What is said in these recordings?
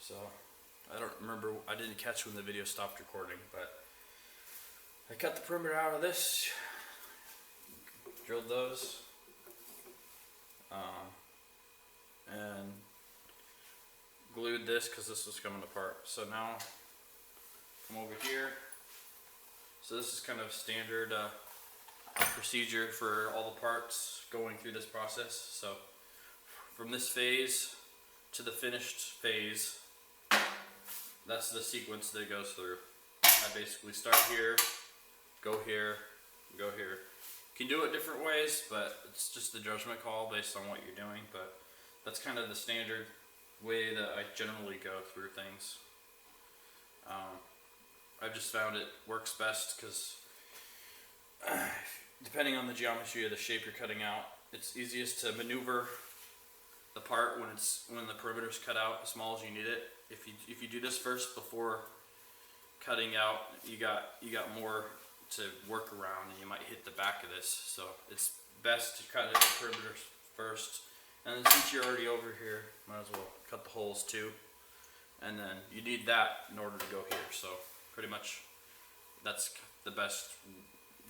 So I don't remember, I didn't catch when the video stopped recording, but I cut the perimeter out of this, drilled those, and glued this because this was coming apart. So now come over here. So this is kind of standard procedure for all the parts going through this process. So from this phase to the finished phase, that's the sequence that it goes through. I basically start here, go here, go here. You can do it different ways, but it's just the judgment call based on what you're doing. But that's kind of the standard way that I generally go through things. I've just found it works best because depending on the geometry of the shape you're cutting out, it's easiest to maneuver the part when the perimeter's cut out as small as you need it. If you do this first before cutting out, you got more to work around, and you might hit the back of this. So it's best to cut it the perimeter first, and then since you're already over here, might as well cut the holes too. And then you need that in order to go here. So pretty much that's the best.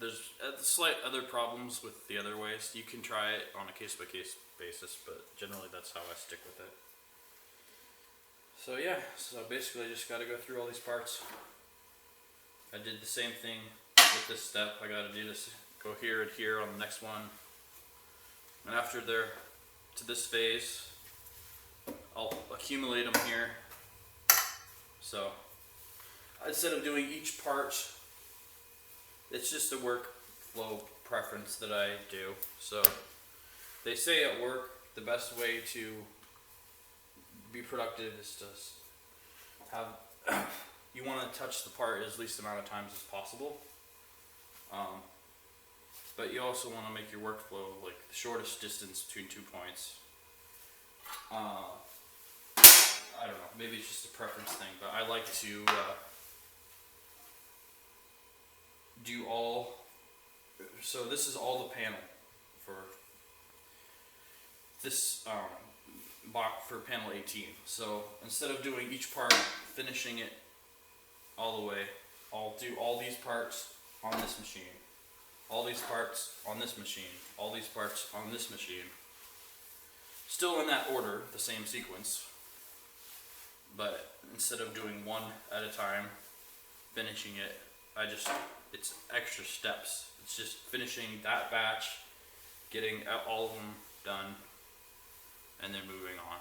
There's slight other problems with the other ways. You can try it on a case-by-case basis, but generally that's how I stick with it. So yeah, so basically I just got to go through all these parts. I did the same thing with this step. I got to do this, go here and here on the next one. And after they're to this phase, I'll accumulate them here. So instead of doing each part, it's just a workflow preference that I do. So they say at work the best way to be productive is to have you want to touch the part as least amount of times as possible, but you also want to make your workflow like the shortest distance between 2 points. I don't know, maybe it's just a preference thing, but I like to do all. So this is all the panel for this box for panel 18. So instead of doing each part, finishing it all the way, I'll do all these parts on this machine, all these parts on this machine, all these parts on this machine. Still in that order, the same sequence, but instead of doing one at a time, finishing it, it's extra steps. It's just finishing that batch, getting all of them done, and then moving on.